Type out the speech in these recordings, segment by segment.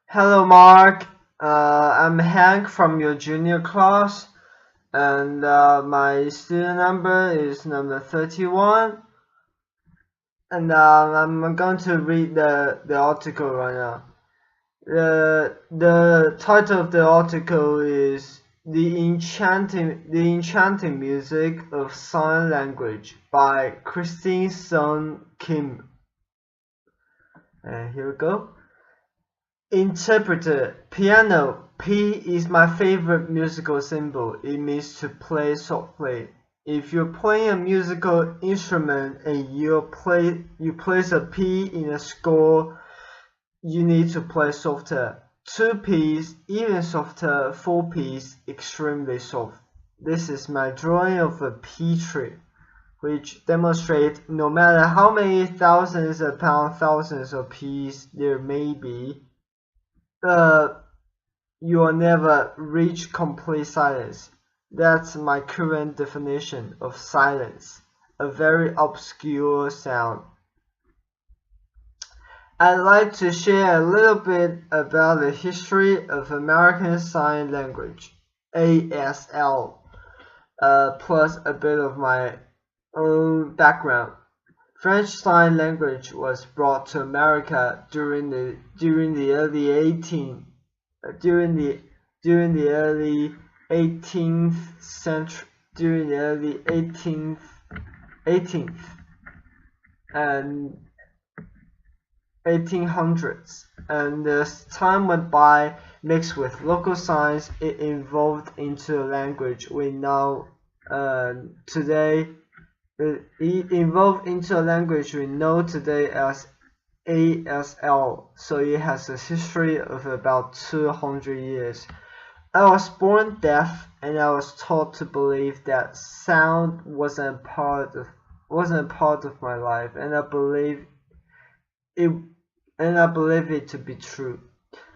Hello, Mark. I'm Hank from your junior class, and my student number is number 31. And I'm going to read the article right now. The title of the article is The Enchanting Music of Sign Language by Christine Sun Kim. And here we go. Interpreter: Piano. P is my favorite musical symbol. It means to play softly. If you're playing a musical instrument and you place a P in a score, you need to play softer. 2 Ps, even softer. 4 Ps, extremely soft. This is my drawing of a P tree, which demonstrates no matter how many thousands upon thousands of Ps there may be, you will never reach complete silence. That's my current definition of silence, a very obscure sound. I'd like to share a little bit about the history of American Sign Language, ASL, plus a bit of my own background. French Sign Language was brought to America during the early 18th century, during the early 18th and 1800s, and as time went by, mixed with local signs, it evolved into a language we know today. It evolved into a language we know today as ASL, so it has a history of about 200 years. I was born deaf, and I was taught to believe that sound wasn't a part of my life, and I believe it to be true.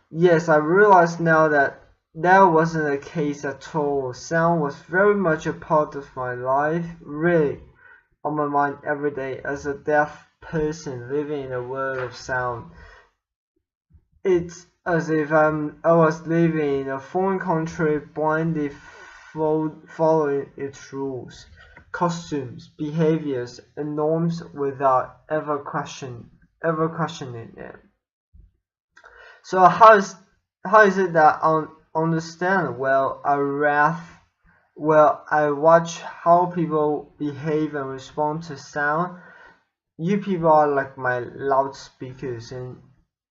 Yes, I realize now that that wasn't the case at all. Sound was very much a part of my life, really on my mind every day as a deaf person living in a world of sound. It's as if I was living in a foreign country, blindly following its rules, costumes, behaviors, and norms without ever questioning them. So how is it that I understand? Well, I watch how people behave and respond to sound. You people are like my loudspeakers and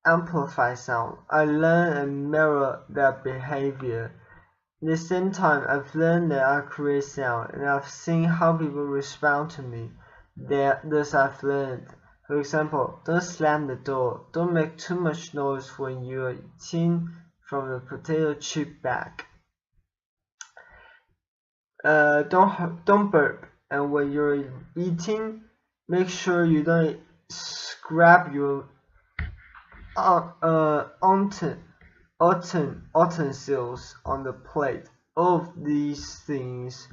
amplify sound. I learn and mirror their behavior. At the same time, I've learned that I create sound, and I've seen how people respond to me. Thus I've learned. For example, don't slam the door. Don't make too much noise when you're eating from the potato chip bag. Don't burp. And when you're eating, make sure you don't scrap your utensils on the plate. All of these things,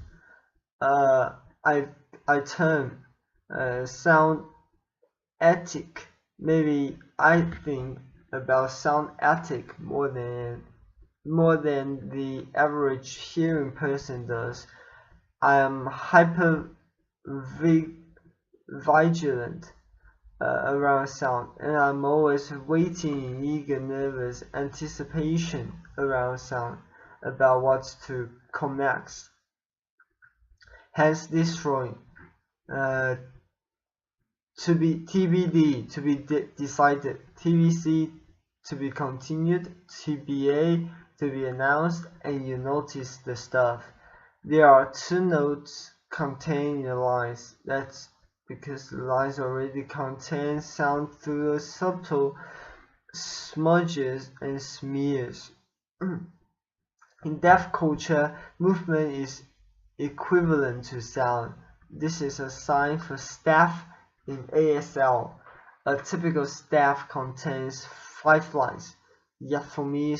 I term sound ethic. Maybe I think about sound ethic more than the average hearing person does. I am hyper vigilant around sound, and I'm always waiting in eager, nervous anticipation around sound about what's to come next. Hence this drawing. To be TBD, to be decided, TBC, to be continued, TBA, to be announced, and you notice the stuff. There are 2 notes contained in the lines. That's because the lines already contain sound through the subtle smudges and smears. In deaf culture, movement is equivalent to sound. This is a sign for staff in ASL. A typical staff contains 5 lines, yet for me,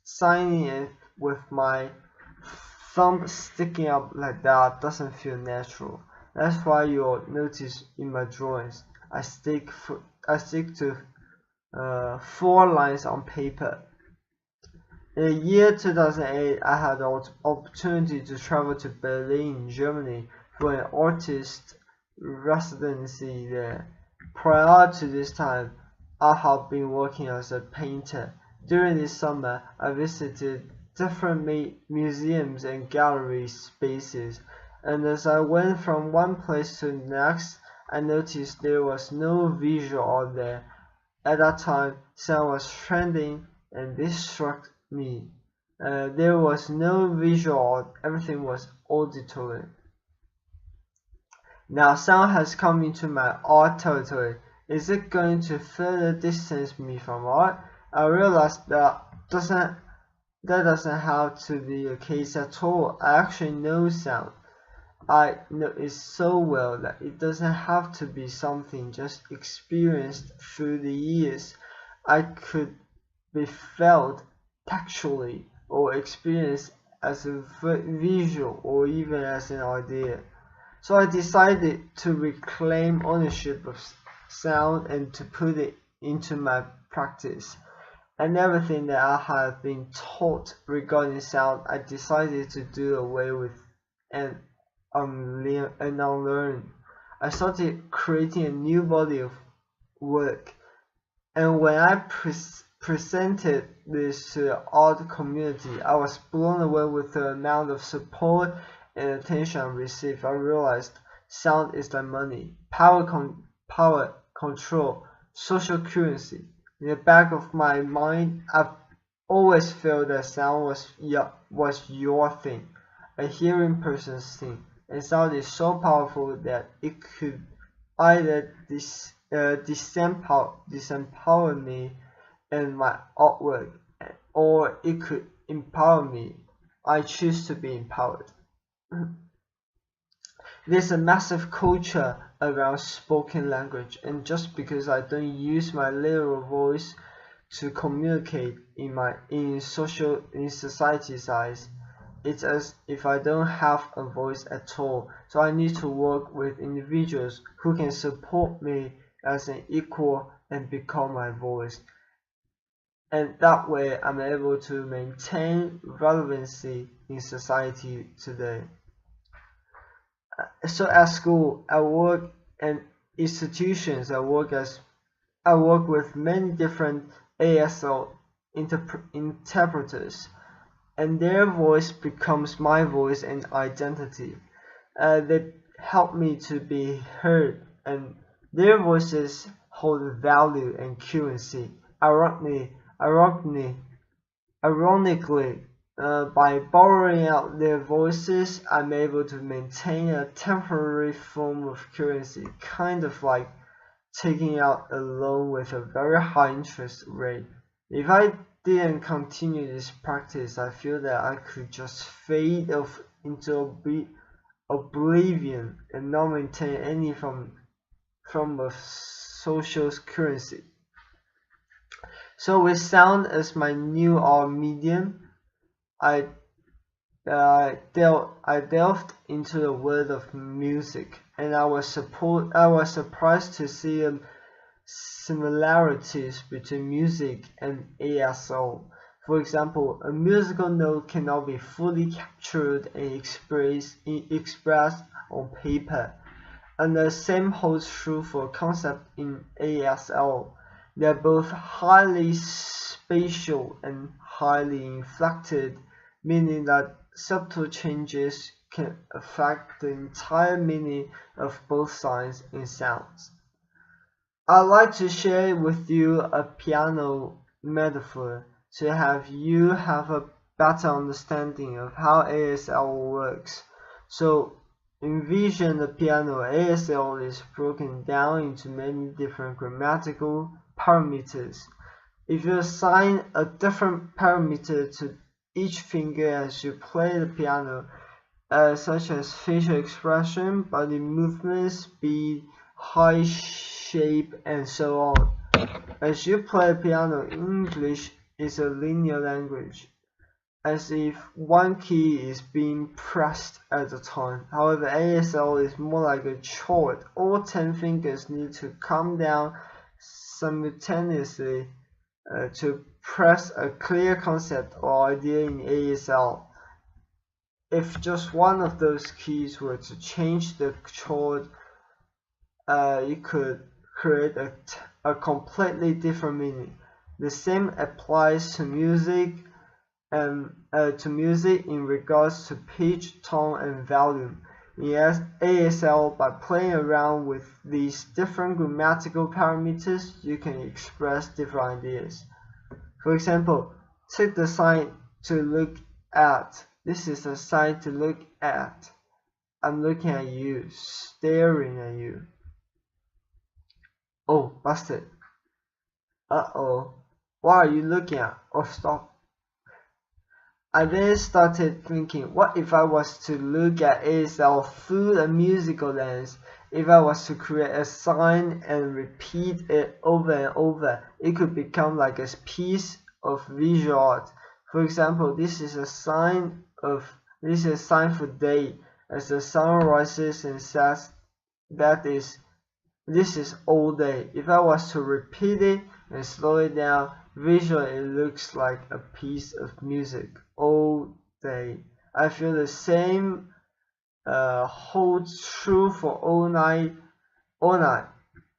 signing it with my thumb sticking up like that doesn't feel natural. That's why you'll notice in my drawings, I stick to 4 lines on paper. In the year 2008, I had the opportunity to travel to Berlin, Germany for an artist residency there. Prior to this time, I had been working as a painter. During this summer, I visited different museums and gallery spaces, and as I went from one place to the next, I noticed there was no visual art there. At that time, sound was trending, and this struck me. There was no visual art, everything was auditory. Now sound has come into my art territory. Is it going to further distance me from art? I realized that doesn't have to be the case at all. I actually know sound. I know it so well that it doesn't have to be something just experienced through the years. I could be felt textually or experienced as a visual or even as an idea. So I decided to reclaim ownership of sound and to put it into my practice. And everything that I had been taught regarding sound, I decided to do away with and unlearn. I started creating a new body of work, and when I presented this to the art community, I was blown away with the amount of support and attention I received. I realized sound is like money, power, control, social currency. In the back of my mind, I've always felt that sound was your thing, a hearing person's thing, and sound is so powerful that it could either disempower me and my artwork, or it could empower me. I choose to be empowered. There's a massive culture around spoken language, and just because I don't use my literal voice to communicate in society's eyes, it's as if I don't have a voice at all. So I need to work with individuals who can support me as an equal and become my voice. And that way I'm able to maintain relevancy in society today. So at school, I work and institutions. I work with many different ASL interpreters, and their voice becomes my voice and identity. They help me to be heard, and their voices hold value and currency. Ironically, by borrowing out their voices, I'm able to maintain a temporary form of currency, kind of like taking out a loan with a very high interest rate. If I didn't continue this practice, I feel that I could just fade off into oblivion and not maintain any form of social currency. So with sound as my new art medium, I delved into the world of music, and I was surprised to see similarities between music and ASL. For example, a musical note cannot be fully captured and expressed on paper, and the same holds true for a concept in ASL. They are both highly spatial and highly inflected, meaning that subtle changes can affect the entire meaning of both signs and sounds. I'd like to share with you a piano metaphor to have you have a better understanding of how ASL works. So envision the piano. ASL is broken down into many different grammatical parameters. If you assign a different parameter to each finger as you play the piano, such as facial expression, body movement, speed, height, shape, and so on. As you play piano, English is a linear language, as if one key is being pressed at a time. However, ASL is more like a chord. All 10 fingers need to come down simultaneously to press a clear concept or idea in ASL. If just one of those keys were to change the chord, you could create a completely different meaning. The same applies to music and in regards to pitch, tone, and volume. In ASL, by playing around with these different grammatical parameters, you can express different ideas. For example, take the sign to look at. This is a sign to look at. I'm looking at you, staring at you. Oh, busted. Uh-oh. What are you looking at? Oh, stop. I then started thinking, what if I was to look at ASL through a musical lens? If I was to create a sign and repeat it over and over, it could become like a piece of visual art. For example, this is a sign for day. As the sun rises and sets, this is all day. If I was to repeat it and slow it down, visually it looks like a piece of music all day. I feel the same holds true for all night. All night.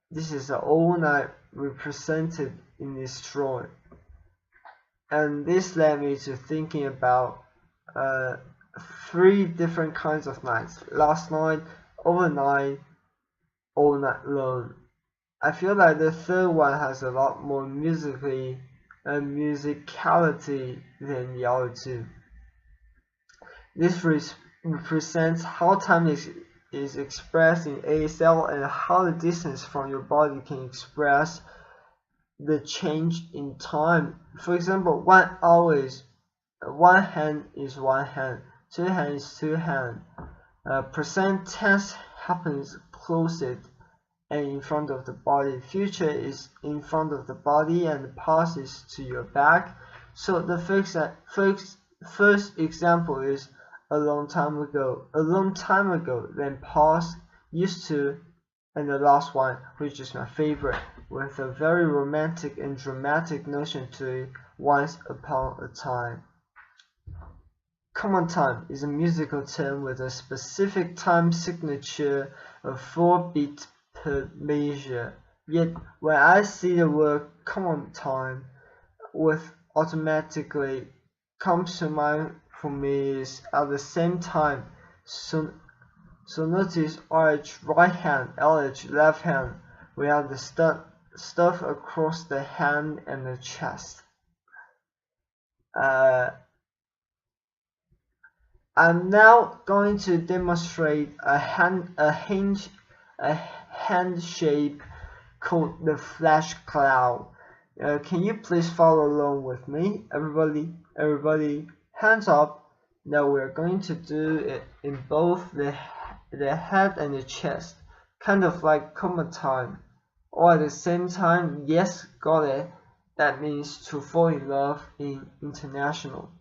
This is all night represented in this drawing. And this led me to thinking about 3 different kinds of nights: last night, overnight, all night long. I feel like the third one has a lot more musicality than the other 2. This represents how time is expressed in ASL and how the distance from your body can express the change in time. For example, 1 hour is 1 hand is 1 hand, 2 hands is 2 hands. Present tense happens closest and in front of the body. Future is in front of the body and the past is to your back. So the first example is a long time ago. A long time ago, then past, used to, and the last one, which is my favorite, with a very romantic and dramatic notion to it: once upon a time. Common time is a musical term with a specific time signature of 4 beats per measure. Yet when I see the word common time, what automatically comes to mind for me is at the same time. So notice RH right hand, LH left hand. We have the stuff across the hand and the chest. I'm now going to demonstrate a hand shape called the flash cloud. Can you please follow along with me? Everybody, hands up. Now we're going to do it in both the head and the chest, kind of like common time. Or at the same time, yes, got it. That means to fall in love in international.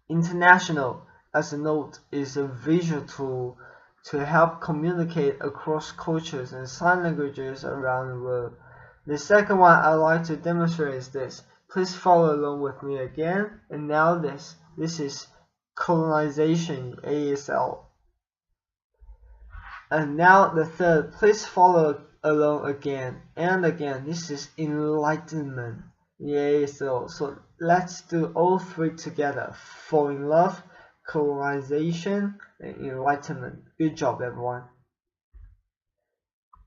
International, as a note, is a visual tool to help communicate across cultures and sign languages around the world. The second one I'd like to demonstrate is this. Please follow along with me again. And now this is colonization in ASL. And now the third, please follow along again and again. This is enlightenment in ASL. So let's do all 3 together: fall in love, colonization, and enlightenment. Good job, everyone.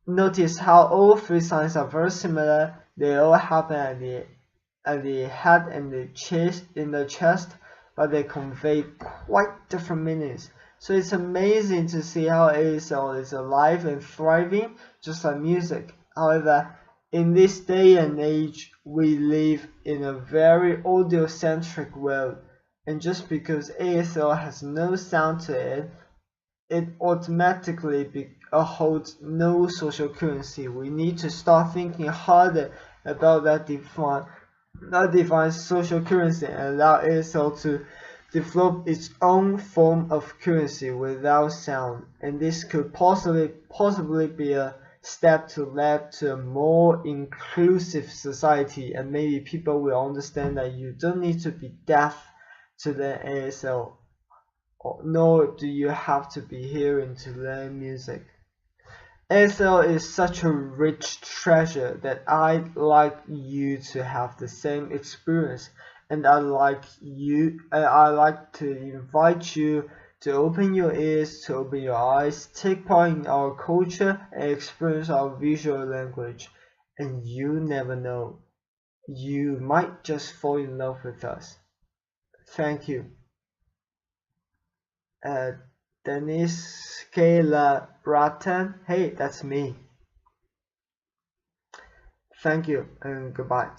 Notice how all 3 signs are very similar. They all happen at the head and the chest, but they convey quite different meanings. So it's amazing to see how ASL is alive and thriving, just like music. However, in this day and age, we live in a very audio-centric world, and just because ASL has no sound to it, it automatically holds no social currency. We need to start thinking harder about that define social currency and allow ASL to develop its own form of currency without sound. And this could possibly be a step to lead to a more inclusive society, and maybe people will understand that you don't need to be deaf to learn ASL, nor do you have to be hearing to learn music. ASL is such a rich treasure that I'd like you to have the same experience, and I'd like to invite you to open your ears, to open your eyes, take part in our culture, and experience our visual language. And you never know, you might just fall in love with us. Thank you. Dennis Kayla Bratton. Hey, that's me. Thank you and goodbye.